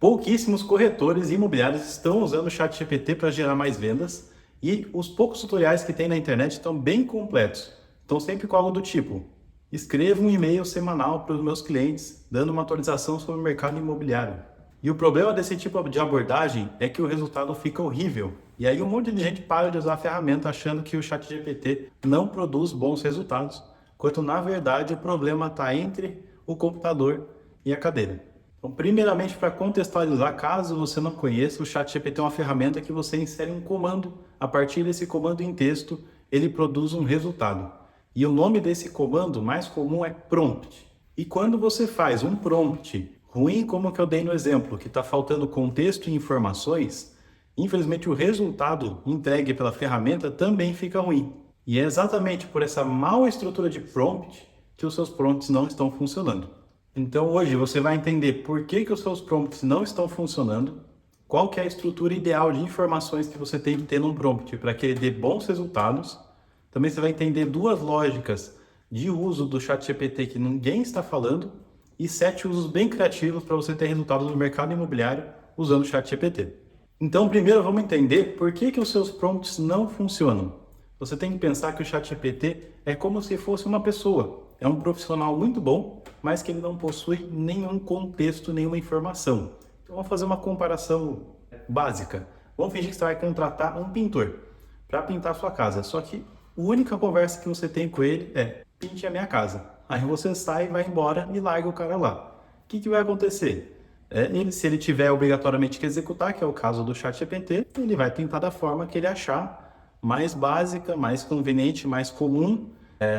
Pouquíssimos corretores imobiliários estão usando o ChatGPT para gerar mais vendas e os poucos tutoriais que tem na internet estão bem completos. Estão sempre com algo do tipo: escreva um e-mail semanal para os meus clientes, dando uma atualização sobre o mercado imobiliário. E o problema desse tipo de abordagem é que o resultado fica horrível. E aí um monte de gente para de usar a ferramenta achando que o ChatGPT não produz bons resultados, quando na verdade o problema está entre o computador e a cadeira. Então, primeiramente, para contextualizar, caso você não conheça, o ChatGPT é uma ferramenta que você insere um comando. A partir desse comando em texto, ele produz um resultado. E o nome desse comando mais comum é prompt. E quando você faz um prompt ruim, como que eu dei no exemplo, que está faltando contexto e informações, infelizmente o resultado entregue pela ferramenta também fica ruim. E é exatamente por essa mal estrutura de prompt que os seus prompts não estão funcionando. Então hoje você vai entender por que os seus prompts não estão funcionando, qual que é a estrutura ideal de informações que você tem que ter num prompt para que ele dê bons resultados. Também você vai entender duas lógicas de uso do ChatGPT que ninguém está falando e 7 usos bem criativos para você ter resultados no mercado imobiliário usando o ChatGPT. Então primeiro vamos entender por que os seus prompts não funcionam. Você tem que pensar que o ChatGPT é como se fosse uma pessoa. É um profissional muito bom, mas que ele não possui nenhum contexto, nenhuma informação. Então vamos fazer uma comparação básica. Vamos fingir que você vai contratar um pintor para pintar a sua casa. Só que a única conversa que você tem com ele é: pinte a minha casa. Aí você sai, vai embora e larga o cara lá. O que vai acontecer? Se ele tiver obrigatoriamente que executar, que é o caso do ChatGPT, ele vai pintar da forma que ele achar mais básica, mais conveniente, mais comum,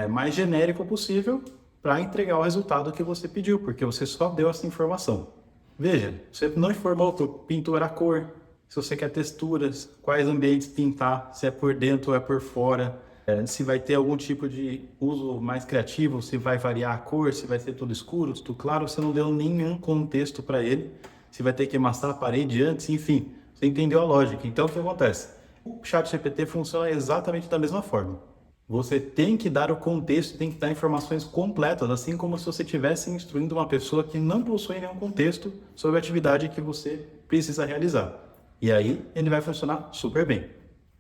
mais genérico possível para entregar o resultado que você pediu, porque você só deu essa informação. Veja, você não informou o pintor a cor, se você quer texturas, quais ambientes pintar, se é por dentro ou é por fora, se vai ter algum tipo de uso mais criativo, se vai variar a cor, se vai ser tudo escuro, tudo claro, você não deu nenhum contexto para ele, se vai ter que amassar a parede antes, enfim, você entendeu a lógica. Então o que acontece? O ChatGPT funciona exatamente da mesma forma. Você tem que dar o contexto, tem que dar informações completas, assim como se você estivesse instruindo uma pessoa que não possui nenhum contexto sobre a atividade que você precisa realizar. E aí ele vai funcionar super bem.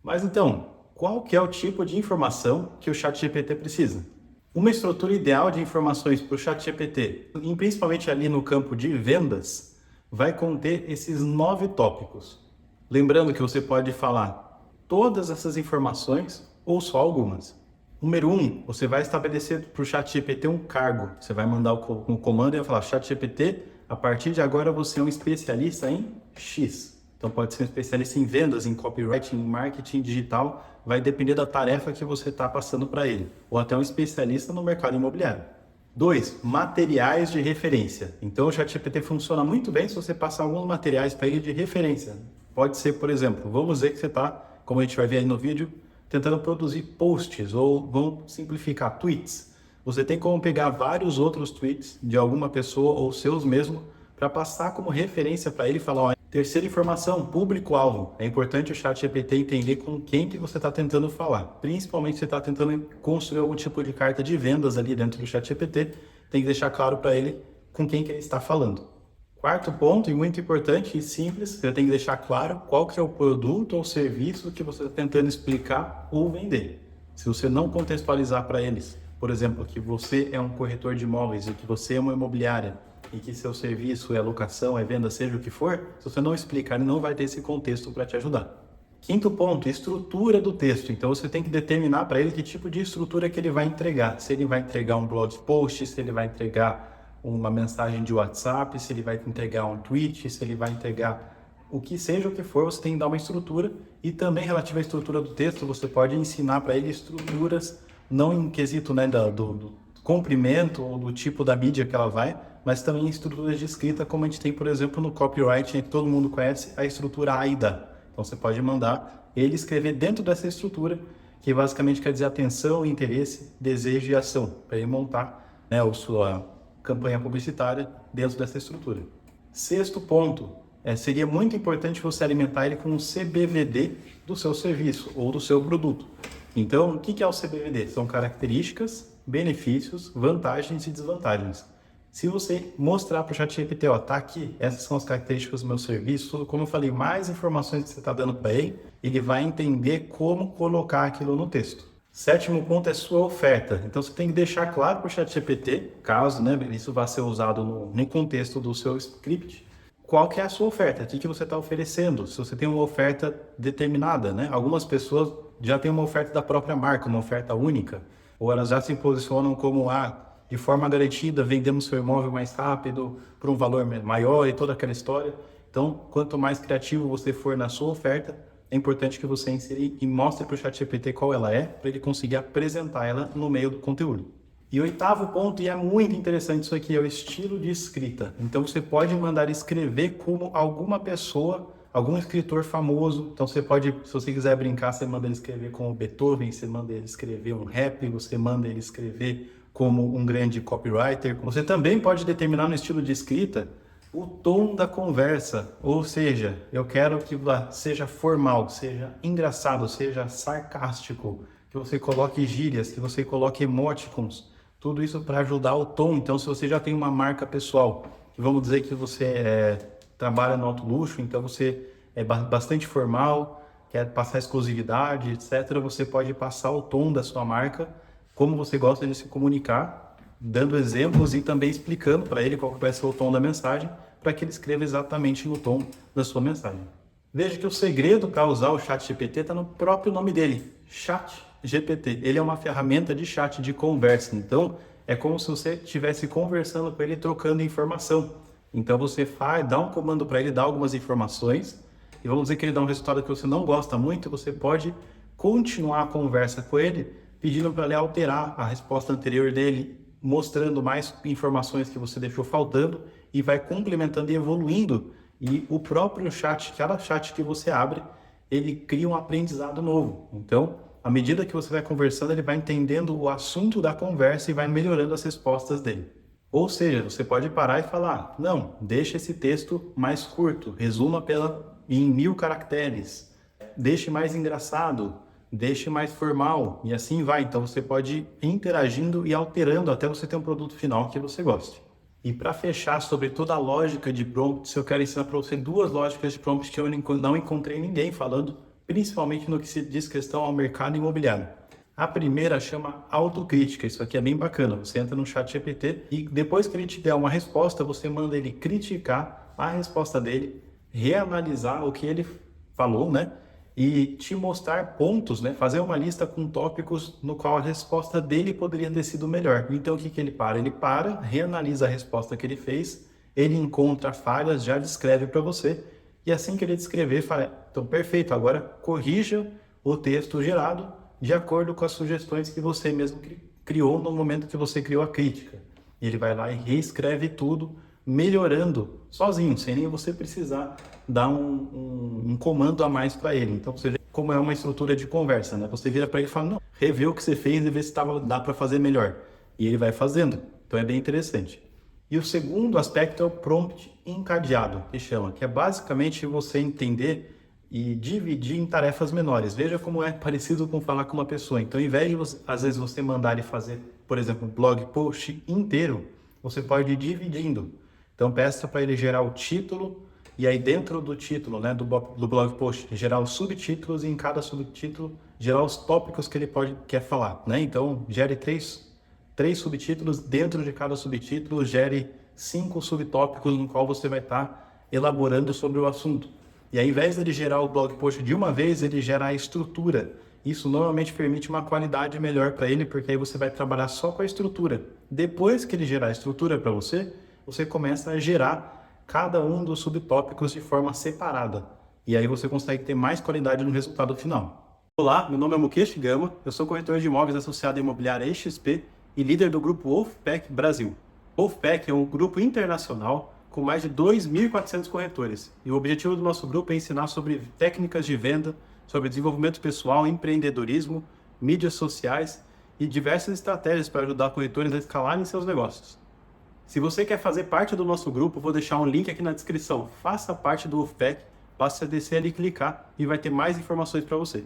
Mas então, qual que é o tipo de informação que o ChatGPT precisa? Uma estrutura ideal de informações para o ChatGPT, e principalmente ali no campo de vendas, vai conter esses 9 tópicos. Lembrando que você pode falar todas essas informações ou só algumas. Número 1, você vai estabelecer para o ChatGPT um cargo. Você vai mandar um comando e vai falar: ChatGPT, a partir de agora você é um especialista em X. Então pode ser um especialista em vendas, em copywriting, em marketing digital, vai depender da tarefa que você está passando para ele. Ou até um especialista no mercado imobiliário. 2, materiais de referência. Então o ChatGPT funciona muito bem se você passar alguns materiais para ele de referência. Pode ser, por exemplo, vamos dizer que você está, como a gente vai ver aí no vídeo, tentando produzir posts ou vamos simplificar, tweets. Você tem como pegar vários outros tweets de alguma pessoa ou seus mesmo para passar como referência para ele e falar: ó, terceira informação, público-alvo. É importante o ChatGPT entender com quem que você está tentando falar. Principalmente se você está tentando construir algum tipo de carta de vendas ali dentro do ChatGPT, tem que deixar claro para ele com quem que ele está falando. Quarto ponto, e muito importante e simples, você tem que deixar claro qual que é o produto ou serviço que você está tentando explicar ou vender. Se você não contextualizar para eles, por exemplo, que você é um corretor de imóveis e que você é uma imobiliária e que seu serviço é locação, é venda, seja o que for, se você não explicar, ele não vai ter esse contexto para te ajudar. Quinto ponto, estrutura do texto. Então você tem que determinar para ele que tipo de estrutura que ele vai entregar. Se ele vai entregar um blog post, se ele vai entregar uma mensagem de WhatsApp, se ele vai entregar um tweet, se ele vai entregar o que seja o que for, você tem que dar uma estrutura. E também relativa à estrutura do texto, você pode ensinar para ele estruturas, não em quesito, né, do comprimento ou do tipo da mídia que ela vai, mas também estruturas de escrita, como a gente tem, por exemplo, no copyright, que todo mundo conhece, a estrutura AIDA. Então você pode mandar ele escrever dentro dessa estrutura, que basicamente quer dizer atenção, interesse, desejo e ação, para ele montar, né, a sua campanha publicitária dentro dessa estrutura. Sexto ponto, seria muito importante você alimentar ele com um CBVD do seu serviço ou do seu produto. Então, o que é o CBVD? São características, benefícios, vantagens e desvantagens. Se você mostrar para o ChatGPT, ó, tá aqui, essas são as características do meu serviço, tudo, como eu falei, mais informações que você está dando para ele vai entender como colocar aquilo no texto. Sétimo ponto é sua oferta. Então você tem que deixar claro para o ChatGPT, caso, né, isso vá ser usado no contexto do seu script, qual que é a sua oferta, o que você está oferecendo, se você tem uma oferta determinada, né? Algumas pessoas já têm uma oferta da própria marca, uma oferta única, ou elas já se posicionam como, de forma garantida, vendemos seu imóvel mais rápido, por um valor maior e toda aquela história. Então, quanto mais criativo você for na sua oferta, é importante que você insira e mostre para o ChatGPT qual ela é, para ele conseguir apresentar ela no meio do conteúdo. E o oitavo ponto, e é muito interessante isso aqui, é o estilo de escrita. Então você pode mandar escrever como alguma pessoa, algum escritor famoso. Então você pode, se você quiser brincar, você manda ele escrever como Beethoven, você manda ele escrever um rap, você manda ele escrever como um grande copywriter. Você também pode determinar no estilo de escrita o tom da conversa, ou seja, eu quero que seja formal, seja engraçado, seja sarcástico, que você coloque gírias, que você coloque emoticons, tudo isso para ajudar o tom. Então, se você já tem uma marca pessoal, vamos dizer que você trabalha no alto luxo, então você é bastante formal, quer passar exclusividade, etc., você pode passar o tom da sua marca, como você gosta de se comunicar, dando exemplos e também explicando para ele qual vai ser o tom da mensagem, para que ele escreva exatamente no tom da sua mensagem. Veja que o segredo para usar o ChatGPT está no próprio nome dele, ChatGPT. Ele é uma ferramenta de chat, de conversa. Então, é como se você estivesse conversando com ele, trocando informação. Então, você dá um comando para ele, dá algumas informações, e vamos dizer que ele dá um resultado que você não gosta muito, você pode continuar a conversa com ele, pedindo para ele alterar a resposta anterior dele, mostrando mais informações que você deixou faltando, e vai complementando e evoluindo. E o próprio chat, cada chat que você abre, ele cria um aprendizado novo. Então, à medida que você vai conversando, ele vai entendendo o assunto da conversa e vai melhorando as respostas dele. Ou seja, você pode parar e falar, não, deixa esse texto mais curto, resuma em 1000 caracteres, deixe mais engraçado, deixe mais formal, e assim vai. Então você pode ir interagindo e alterando até você ter um produto final que você goste. E para fechar sobre toda a lógica de prompts, eu quero ensinar para você 2 lógicas de prompts que eu não encontrei ninguém falando, principalmente no que se diz questão ao mercado imobiliário. A primeira chama autocrítica. Isso aqui é bem bacana. Você entra no ChatGPT e depois que ele te der uma resposta, você manda ele criticar a resposta dele, reanalisar o que ele falou, né? E te mostrar pontos, né? Fazer uma lista com tópicos no qual a resposta dele poderia ter sido melhor. Então o que ele para? Ele para, reanalisa a resposta que ele fez, ele encontra falhas, já descreve para você, e assim que ele descrever, fala, então perfeito, agora corrija o texto gerado de acordo com as sugestões que você mesmo criou no momento que você criou a crítica. E ele vai lá e reescreve tudo, melhorando sozinho, sem nem você precisar dar um comando a mais para ele. Então, você vê como é uma estrutura de conversa, né? Você vira para ele e fala, não, revê o que você fez e vê se dá para fazer melhor. E ele vai fazendo. Então, é bem interessante. E o segundo aspecto é o prompt encadeado, que é basicamente você entender e dividir em tarefas menores. Veja como é parecido com falar com uma pessoa. Então, ao invés de às vezes você mandar ele fazer, por exemplo, um blog post inteiro, você pode ir dividindo. Então, peça para ele gerar o título, e aí dentro do título, né, do blog post, gerar os subtítulos, e em cada subtítulo gerar os tópicos que ele quer falar, né? Então, gere três subtítulos, dentro de cada subtítulo gere 5 subtópicos no qual você vai estar elaborando sobre o assunto. E aí, ao invés de ele gerar o blog post de uma vez, ele gera a estrutura. Isso normalmente permite uma qualidade melhor para ele, porque aí você vai trabalhar só com a estrutura. Depois que ele gerar a estrutura para você, você começa a gerar cada um dos subtópicos de forma separada. E aí você consegue ter mais qualidade no resultado final. Olá, meu nome é Mukesh Gama, eu sou corretor de imóveis associado à Imobiliária EXP e líder do grupo Wolfpack Brasil. Wolfpack é um grupo internacional com mais de 2.400 corretores. E o objetivo do nosso grupo é ensinar sobre técnicas de venda, sobre desenvolvimento pessoal, empreendedorismo, mídias sociais e diversas estratégias para ajudar corretores a escalarem seus negócios. Se você quer fazer parte do nosso grupo, vou deixar um link aqui na descrição. Faça parte do Wolfpack, basta descer ali e clicar e vai ter mais informações para você.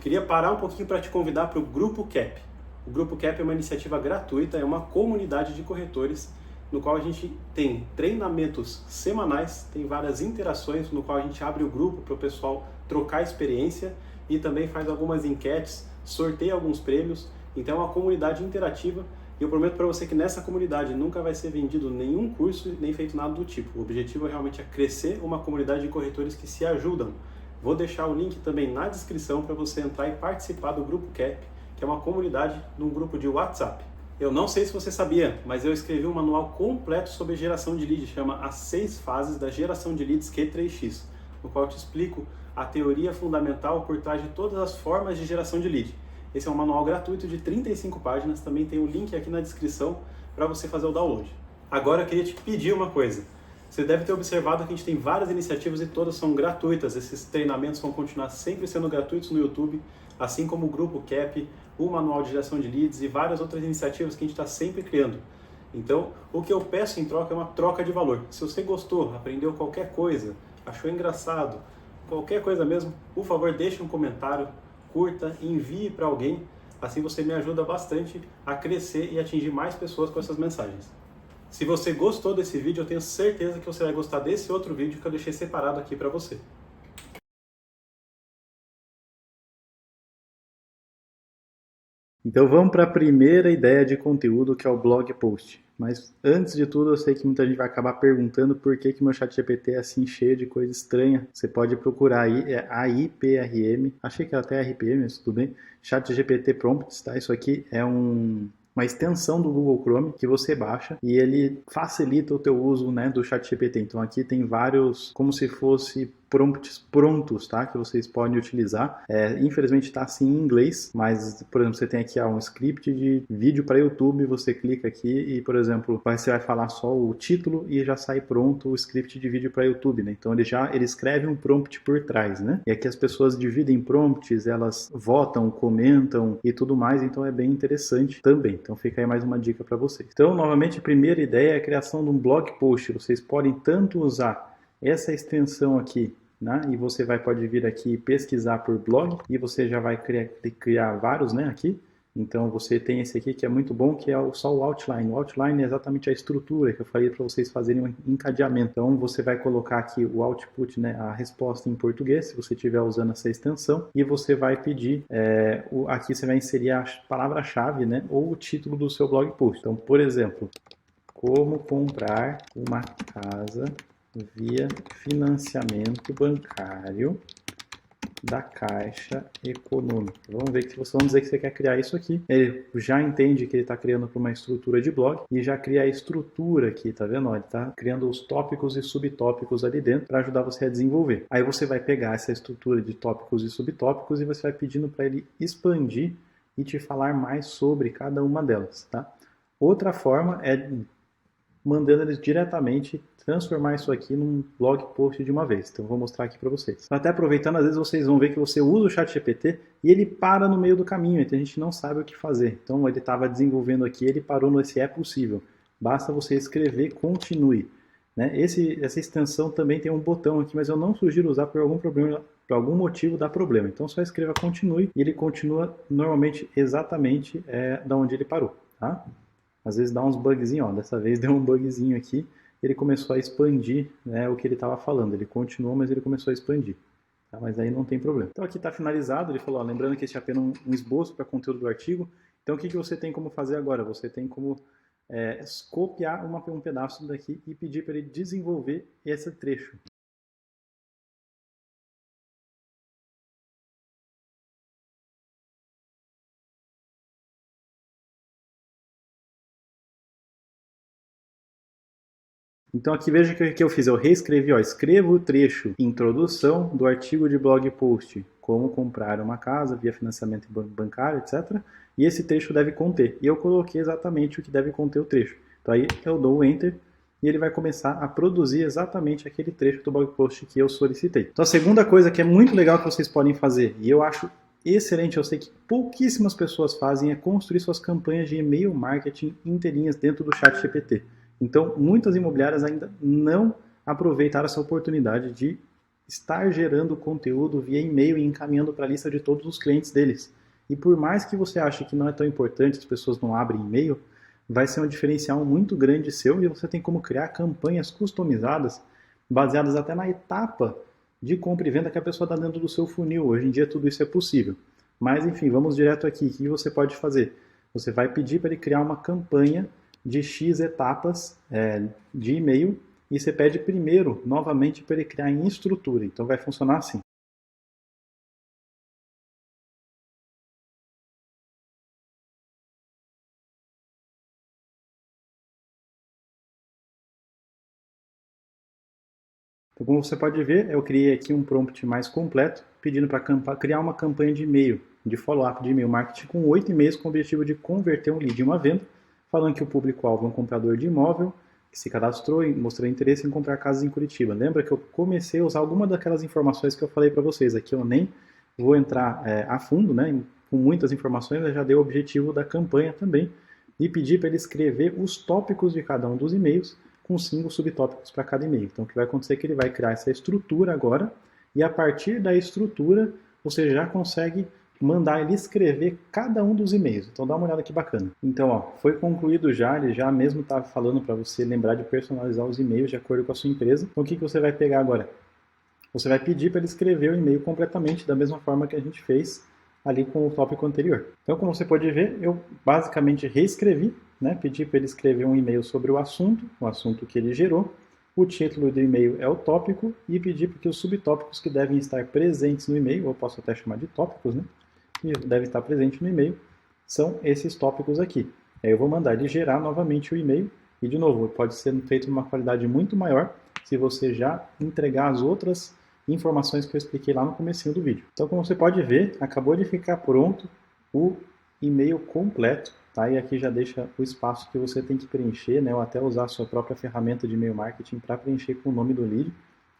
Queria parar um pouquinho para te convidar para o Grupo Cap. O Grupo Cap é uma iniciativa gratuita, é uma comunidade de corretores no qual a gente tem treinamentos semanais, tem várias interações, no qual a gente abre o grupo para o pessoal trocar experiência e também faz algumas enquetes, sorteia alguns prêmios. Então é uma comunidade interativa e eu prometo para você que nessa comunidade nunca vai ser vendido nenhum curso nem feito nada do tipo. O objetivo realmente é crescer uma comunidade de corretores que se ajudam. Vou deixar o link também na descrição para você entrar e participar do Grupo CAP, que é uma comunidade num grupo de WhatsApp. Eu não sei se você sabia, mas eu escrevi um manual completo sobre geração de leads, chama As 6 Fases da Geração de Leads Q3X, no qual eu te explico a teoria fundamental por trás de todas as formas de geração de lead. Esse é um manual gratuito de 35 páginas, também tem o link aqui na descrição para você fazer o download. Agora eu queria te pedir uma coisa. Você deve ter observado que a gente tem várias iniciativas e todas são gratuitas. Esses treinamentos vão continuar sempre sendo gratuitos no YouTube, assim como o Grupo CAP, o Manual de Geração de Leads e várias outras iniciativas que a gente está sempre criando. Então, o que eu peço em troca é uma troca de valor. Se você gostou, aprendeu qualquer coisa, achou engraçado, qualquer coisa mesmo, por favor, deixe um comentário, curta, envie para alguém. Assim você me ajuda bastante a crescer e atingir mais pessoas com essas mensagens. Se você gostou desse vídeo, eu tenho certeza que você vai gostar desse outro vídeo que eu deixei separado aqui para você. Então vamos para a primeira ideia de conteúdo, que é o blog post. Mas antes de tudo, eu sei que muita gente vai acabar perguntando por que meu ChatGPT é assim cheio de coisa estranha. Você pode procurar aí, é AIPRM, achei que era até RPM, mas tudo bem. ChatGPT Prompts, tá? Isso aqui é uma extensão do Google Chrome que você baixa e ele facilita o teu uso, né, do ChatGPT. Então aqui tem vários, como se fosse prompts prontos, tá? Que vocês podem utilizar. Infelizmente está assim em inglês, mas, por exemplo, você tem aqui um script de vídeo para YouTube, você clica aqui e, por exemplo, você vai falar só o título e já sai pronto o script de vídeo para YouTube, né? Então ele escreve um prompt por trás, né? E aqui as pessoas dividem prompts, elas votam, comentam e tudo mais, então é bem interessante também. Então fica aí mais uma dica para vocês. Então, novamente, a primeira ideia é a criação de um blog post. Vocês podem tanto usar essa extensão aqui, né? E você pode vir aqui e pesquisar por blog e você já vai criar vários, né, aqui. Então você tem esse aqui que é muito bom, que é só o outline. O outline é exatamente a estrutura que eu falei para vocês fazerem um encadeamento. Então você vai colocar aqui o output, né, a resposta em português, se você estiver usando essa extensão, e você vai pedir, aqui você vai inserir a palavra-chave, né, ou o título do seu blog post. Então, por exemplo, como comprar uma casa via financiamento bancário da Caixa Econômica. Vamos ver que vamos dizer que você quer criar isso aqui. Ele já entende que ele está criando para uma estrutura de blog e já cria a estrutura aqui, tá vendo? Ele está criando os tópicos e subtópicos ali dentro para ajudar você a desenvolver. Aí você vai pegar essa estrutura de tópicos e subtópicos e você vai pedindo para ele expandir e te falar mais sobre cada uma delas, tá? Outra forma é mandando eles diretamente transformar isso aqui num blog post de uma vez. Então eu vou mostrar aqui para vocês. Até aproveitando, às vezes vocês vão ver que você usa o ChatGPT e ele para no meio do caminho, então a gente não sabe o que fazer. Então ele estava desenvolvendo aqui, ele parou no "se é possível". Basta você escrever continue, né? Essa extensão também tem um botão aqui, mas eu não sugiro usar por algum problema, por algum motivo dá problema. Então só escreva continue e ele continua normalmente exatamente da onde ele parou, tá? Às vezes dá uns bugzinhos, ó. Dessa vez deu um bugzinho aqui, ele começou a expandir, né, o que ele estava falando. Ele continuou, mas ele começou a expandir. Tá? Mas aí não tem problema. Então aqui está finalizado, ele falou, ó, lembrando que este é apenas um esboço para conteúdo do artigo. Então o que você tem como fazer agora? Você tem como copiar um pedaço daqui e pedir para ele desenvolver esse trecho. Então aqui veja o que eu fiz, eu reescrevi, ó, escreva o trecho, introdução do artigo de blog post, como comprar uma casa via financiamento bancário, etc. E esse trecho deve conter. E eu coloquei exatamente o que deve conter o trecho. Então aí eu dou o Enter e ele vai começar a produzir exatamente aquele trecho do blog post que eu solicitei. Então a segunda coisa que é muito legal que vocês podem fazer, e eu acho excelente, eu sei que pouquíssimas pessoas fazem, é construir suas campanhas de e-mail marketing inteirinhas dentro do ChatGPT. Então, muitas imobiliárias ainda não aproveitaram essa oportunidade de estar gerando conteúdo via e-mail e encaminhando para a lista de todos os clientes deles. E por mais que você ache que não é tão importante, as pessoas não abrem e-mail, vai ser um diferencial muito grande seu e você tem como criar campanhas customizadas, baseadas até na etapa de compra e venda que a pessoa está dentro do seu funil. Hoje em dia tudo isso é possível. Mas enfim, vamos direto aqui. O que você pode fazer? Você vai pedir para ele criar uma campanha de X etapas de e-mail e você pede primeiro, novamente, para ele criar em estrutura. Então vai funcionar assim. Então, como você pode ver, eu criei aqui um prompt mais completo, pedindo para criar uma campanha de e-mail, de follow-up de e-mail marketing com 8 e-mails com o objetivo de converter um lead em uma venda, falando que o público-alvo é um comprador de imóvel, que se cadastrou e mostrou interesse em comprar casas em Curitiba. Lembra que eu comecei a usar alguma daquelas informações que eu falei para vocês. Aqui eu nem vou entrar a fundo, né, com muitas informações, eu já dei o objetivo da campanha também, e pedi para ele escrever os tópicos de cada um dos e-mails, com 5 subtópicos para cada e-mail. Então, o que vai acontecer é que ele vai criar essa estrutura agora, e a partir da estrutura, você já consegue mandar ele escrever cada um dos e-mails. Então, dá uma olhada que bacana. Então, ó, foi concluído já, ele já mesmo estava falando para você lembrar de personalizar os e-mails de acordo com a sua empresa. Então, o que você vai pegar agora? Você vai pedir para ele escrever o e-mail completamente da mesma forma que a gente fez ali com o tópico anterior. Então, como você pode ver, eu basicamente reescrevi, né? Pedi para ele escrever um e-mail sobre o assunto que ele gerou, o título do e-mail é o tópico e pedi para que os subtópicos que devem estar presentes no e-mail, ou posso até chamar de tópicos, né? Que devem estar presentes no e-mail, são esses tópicos aqui. Aí eu vou mandar ele gerar novamente o e-mail e, de novo, pode ser feito numa qualidade muito maior se você já entregar as outras informações que eu expliquei lá no comecinho do vídeo. Então, como você pode ver, acabou de ficar pronto o e-mail completo, tá? E aqui já deixa o espaço que você tem que preencher, né? Ou até usar a sua própria ferramenta de e-mail marketing para preencher com o nome do lead.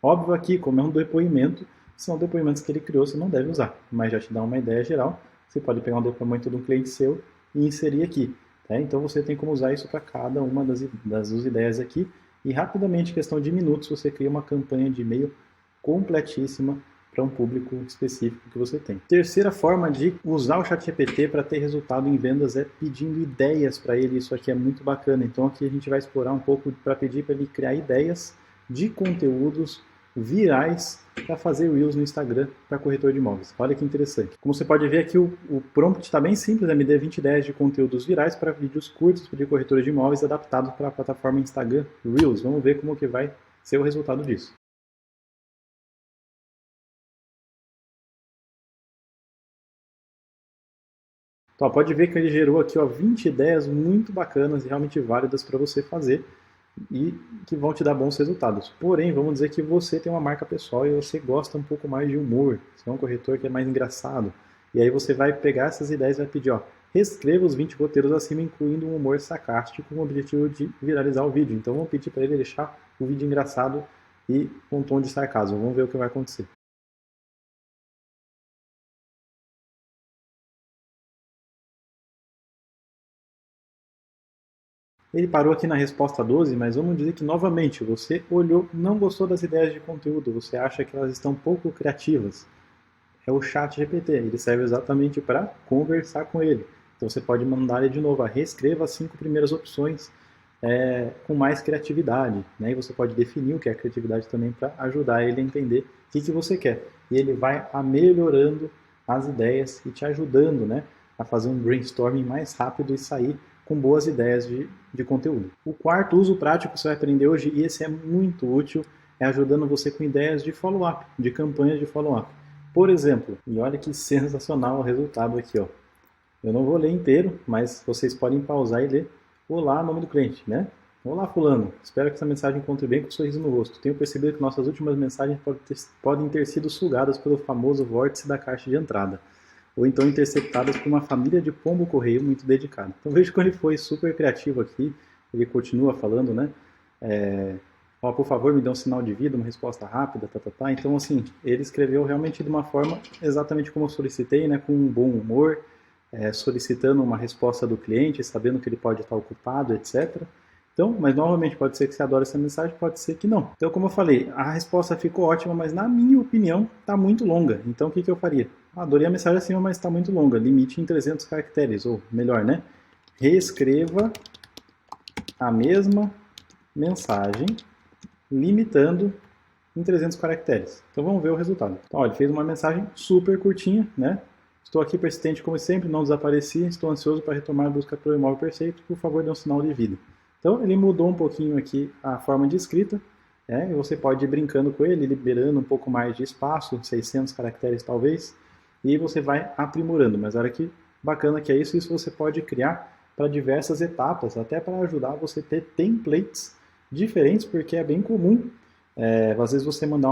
Óbvio aqui, como é um depoimento, são depoimentos que ele criou, você não deve usar, mas já te dá uma ideia geral. Você pode pegar um depoimento de um cliente seu e inserir aqui, tá? Então você tem como usar isso para cada uma das ideias aqui. E rapidamente, em questão de minutos, você cria uma campanha de e-mail completíssima para um público específico que você tem. Terceira forma de usar o ChatGPT para ter resultado em vendas é pedindo ideias para ele. Isso aqui é muito bacana. Então aqui a gente vai explorar um pouco para pedir para ele criar ideias de conteúdos virais para fazer Reels no Instagram para corretor de imóveis. Olha que interessante. Como você pode ver aqui, o prompt está bem simples, me dê 20 ideias de conteúdos virais para vídeos curtos de corretores de imóveis adaptados para a plataforma Instagram Reels. Vamos ver como que vai ser o resultado disso. Então, pode ver que ele gerou aqui 20 ideias muito bacanas e realmente válidas para você fazer e que vão te dar bons resultados. Porém, vamos dizer que você tem uma marca pessoal e você gosta um pouco mais de humor, você é um corretor que é mais engraçado. E aí você vai pegar essas ideias e vai pedir, reescreva os 20 roteiros acima, incluindo um humor sarcástico com o objetivo de viralizar o vídeo. Então vamos pedir para ele deixar o vídeo engraçado e com um tom de sarcasmo. Vamos ver o que vai acontecer. Ele parou aqui na resposta 12, mas vamos dizer que novamente você olhou, não gostou das ideias de conteúdo, você acha que elas estão pouco criativas. É o ChatGPT, ele serve exatamente para conversar com ele. Então você pode mandar ele de novo, reescreva as 5 primeiras opções com mais criatividade. Né? E você pode definir o que é criatividade também para ajudar ele a entender o que você quer. E ele vai melhorando as ideias e te ajudando, né, a fazer um brainstorming mais rápido e sair com boas ideias de conteúdo. O quarto uso prático que você vai aprender hoje, e esse é muito útil, é ajudando você com ideias de follow-up, de campanhas de follow-up. Por exemplo, e olha que sensacional o resultado aqui, ó. Eu não vou ler inteiro, mas vocês podem pausar e ler. Olá, nome do cliente, né? Olá, fulano. Espero que essa mensagem encontre bem com um sorriso no rosto. Tenho percebido que nossas últimas mensagens podem ter sido sugadas pelo famoso vórtice da caixa de entrada, ou então interceptadas por uma família de pombo-correio muito dedicada. Então veja que ele foi super criativo aqui, ele continua falando, né? Por favor, me dê um sinal de vida, uma resposta rápida, Então, assim, ele escreveu realmente de uma forma exatamente como eu solicitei, né? Com um bom humor, solicitando uma resposta do cliente, sabendo que ele pode estar ocupado, etc. Então, mas novamente, pode ser que você adore essa mensagem, pode ser que não. Então, como eu falei, a resposta ficou ótima, mas na minha opinião, está muito longa. Então, o que eu faria? Adorei a mensagem acima, mas está muito longa. Limite em 300 caracteres, ou melhor, né? Reescreva a mesma mensagem, limitando em 300 caracteres. Então vamos ver o resultado. Então, olha, ele fez uma mensagem super curtinha, né? Estou aqui persistente como sempre, não desapareci, estou ansioso para retomar a busca pelo imóvel perfeito, por favor dê um sinal de vida. Então ele mudou um pouquinho aqui a forma de escrita, e você pode ir brincando com ele, liberando um pouco mais de espaço, 600 caracteres talvez, e você vai aprimorando. Mas olha que bacana que é isso você pode criar para diversas etapas, até para ajudar você a ter templates diferentes, porque é bem comum. Às vezes você mandar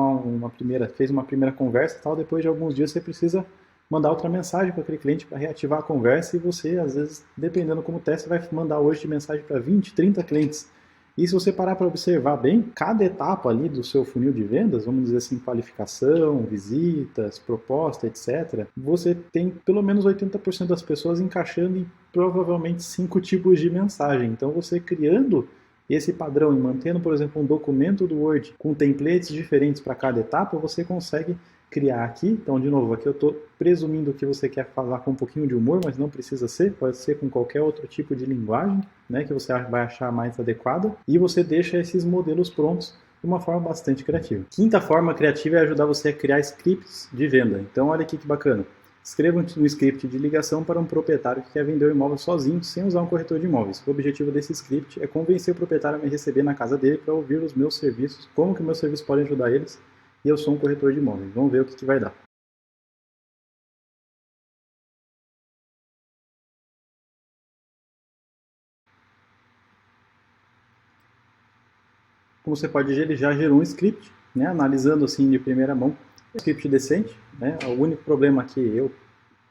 fez uma primeira conversa e tal, depois de alguns dias você precisa mandar outra mensagem para aquele cliente para reativar a conversa e você, às vezes, dependendo como teste, vai mandar hoje de mensagem para 20, 30 clientes. E se você parar para observar bem, cada etapa ali do seu funil de vendas, vamos dizer assim, qualificação, visitas, proposta, etc., você tem pelo menos 80% das pessoas encaixando em provavelmente 5 tipos de mensagem. Então você criando esse padrão e mantendo, por exemplo, um documento do Word com templates diferentes para cada etapa, você consegue criar aqui. Então, de novo, aqui eu estou presumindo que você quer falar com um pouquinho de humor, mas não precisa ser, pode ser com qualquer outro tipo de linguagem, né, que você vai achar mais adequada, e você deixa esses modelos prontos de uma forma bastante criativa. Quinta forma criativa é ajudar você a criar scripts de venda. Então, olha aqui que bacana. Escreva um script de ligação para um proprietário que quer vender o imóvel sozinho, sem usar um corretor de imóveis. O objetivo desse script é convencer o proprietário a me receber na casa dele para ouvir os meus serviços, como que meus serviços podem ajudar eles, e eu sou um corretor de imóveis. Vamos ver o que vai dar. Como você pode ver, ele já gerou um script, né, analisando assim de primeira mão, um script decente, né. O único problema que eu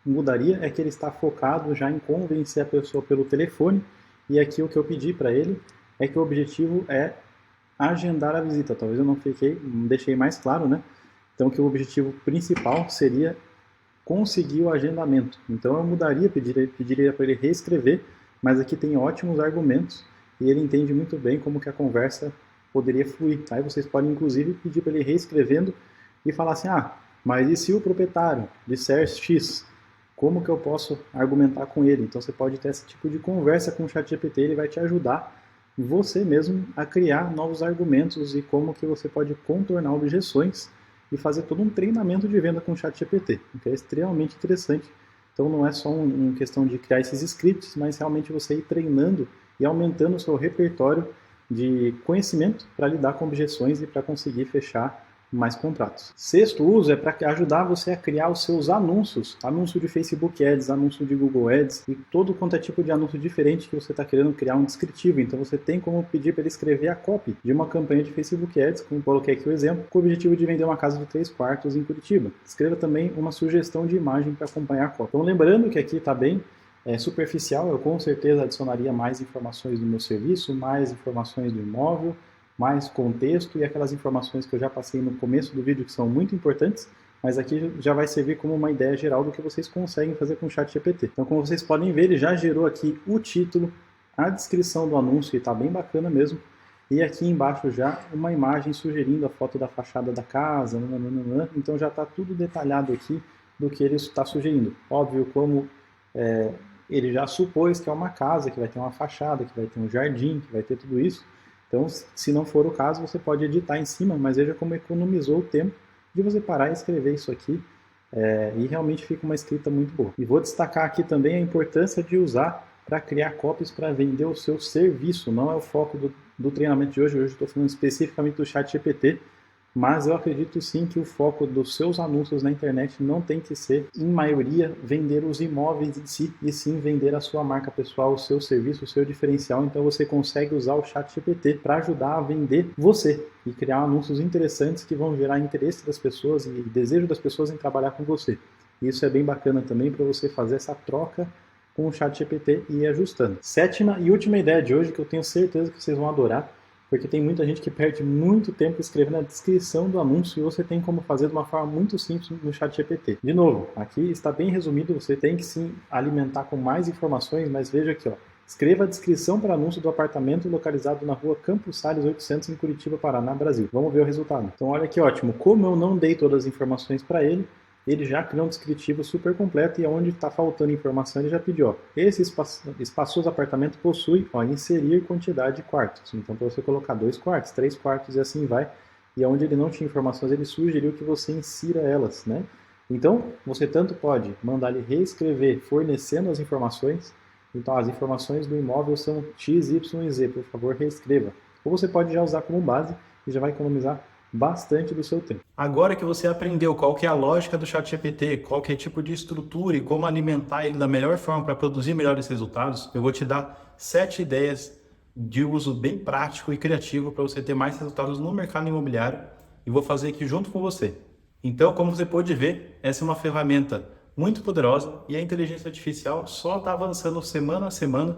mudaria é que ele está focado já em convencer a pessoa pelo telefone, e aqui o que eu pedi para ele é que o objetivo é agendar a visita. Talvez eu não deixei mais claro, né? Então que o objetivo principal seria conseguir o agendamento. Então eu mudaria, pediria para ele reescrever, mas aqui tem ótimos argumentos e ele entende muito bem como que a conversa poderia fluir. Aí vocês podem inclusive pedir para ele reescrevendo e falar assim, mas e se o proprietário disser X? Como que eu posso argumentar com ele? Então você pode ter esse tipo de conversa com o ChatGPT, ele vai te ajudar você mesmo a criar novos argumentos e como que você pode contornar objeções e fazer todo um treinamento de venda com o ChatGPT, que é extremamente interessante. Então não é só uma questão de criar esses scripts, mas realmente você ir treinando e aumentando o seu repertório de conhecimento para lidar com objeções e para conseguir fechar mais contratos. Sexto uso é para ajudar você a criar os seus anúncios, anúncio de Facebook Ads, anúncio de Google Ads e todo quanto é tipo de anúncio diferente que você está querendo criar um descritivo. Então você tem como pedir para ele escrever a copy de uma campanha de Facebook Ads, como coloquei aqui o exemplo, com o objetivo de vender uma casa de 3 quartos em Curitiba. Escreva também uma sugestão de imagem para acompanhar a copy. Então lembrando que aqui está bem superficial, eu com certeza adicionaria mais informações do meu serviço, mais informações do imóvel, mais contexto e aquelas informações que eu já passei no começo do vídeo que são muito importantes, mas aqui já vai servir como uma ideia geral do que vocês conseguem fazer com o ChatGPT. Então, como vocês podem ver, ele já gerou aqui o título, a descrição do anúncio, e está bem bacana mesmo, e aqui embaixo já uma imagem sugerindo a foto da fachada da casa, então já está tudo detalhado aqui do que ele está sugerindo. Óbvio, como ele já supôs que é uma casa, que vai ter uma fachada, que vai ter um jardim, que vai ter tudo isso. Então, se não for o caso, você pode editar em cima, mas veja como economizou o tempo de você parar e escrever isso aqui, e realmente fica uma escrita muito boa. E vou destacar aqui também a importância de usar para criar copies para vender o seu serviço. Não é o foco do treinamento de hoje. Hoje eu estou falando especificamente do ChatGPT, mas eu acredito sim que o foco dos seus anúncios na internet não tem que ser, em maioria, vender os imóveis em si, e sim vender a sua marca pessoal, o seu serviço, o seu diferencial. Então você consegue usar o ChatGPT para ajudar a vender você e criar anúncios interessantes que vão gerar interesse das pessoas e desejo das pessoas em trabalhar com você. Isso é bem bacana também para você fazer essa troca com o ChatGPT e ir ajustando. Sétima e última ideia de hoje, que eu tenho certeza que vocês vão adorar, porque tem muita gente que perde muito tempo escrevendo a descrição do anúncio e você tem como fazer de uma forma muito simples no ChatGPT. De novo, aqui está bem resumido, você tem que sim alimentar com mais informações, mas veja aqui, escreva a descrição para anúncio do apartamento localizado na rua Campos Sales 800 em Curitiba, Paraná, Brasil. Vamos ver o resultado. Então olha que ótimo, como eu não dei todas as informações para ele, ele já criou um descritivo super completo e onde está faltando informação ele já pediu, ó, esse espaçoso apartamento possui, ó, inserir quantidade de quartos. Então para você colocar 2 quartos, 3 quartos e assim vai. E onde ele não tinha informações, ele sugeriu que você insira elas, né? Então, você tanto pode mandar ele reescrever fornecendo as informações. Então, as informações do imóvel são X, Y e Z, por favor, reescreva. Ou você pode já usar como base e já vai economizar bastante do seu tempo. Agora que você aprendeu qual que é a lógica do ChatGPT, qual que é o tipo de estrutura e como alimentar ele da melhor forma para produzir melhores resultados, eu vou te dar 7 ideias de uso bem prático e criativo para você ter mais resultados no mercado imobiliário e vou fazer aqui junto com você. Então, como você pode ver, essa é uma ferramenta muito poderosa e a inteligência artificial só está avançando semana a semana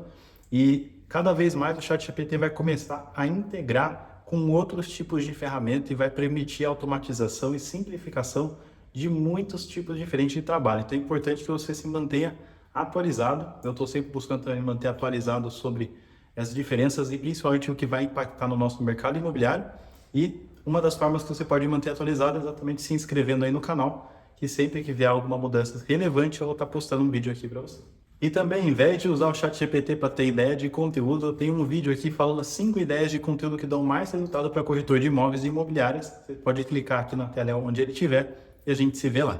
e cada vez mais o ChatGPT vai começar a integrar com outros tipos de ferramenta e vai permitir a automatização e simplificação de muitos tipos diferentes de trabalho. Então é importante que você se mantenha atualizado. Eu estou sempre buscando também manter atualizado sobre as diferenças e principalmente o que vai impactar no nosso mercado imobiliário. E uma das formas que você pode manter atualizado é exatamente se inscrevendo aí no canal, que sempre que vier alguma mudança relevante eu vou estar postando um vídeo aqui para você. E também, ao invés de usar o ChatGPT para ter ideia de conteúdo, eu tenho um vídeo aqui falando 5 ideias de conteúdo que dão mais resultado para corretor de imóveis e imobiliárias. Você pode clicar aqui na tela onde ele estiver e a gente se vê lá.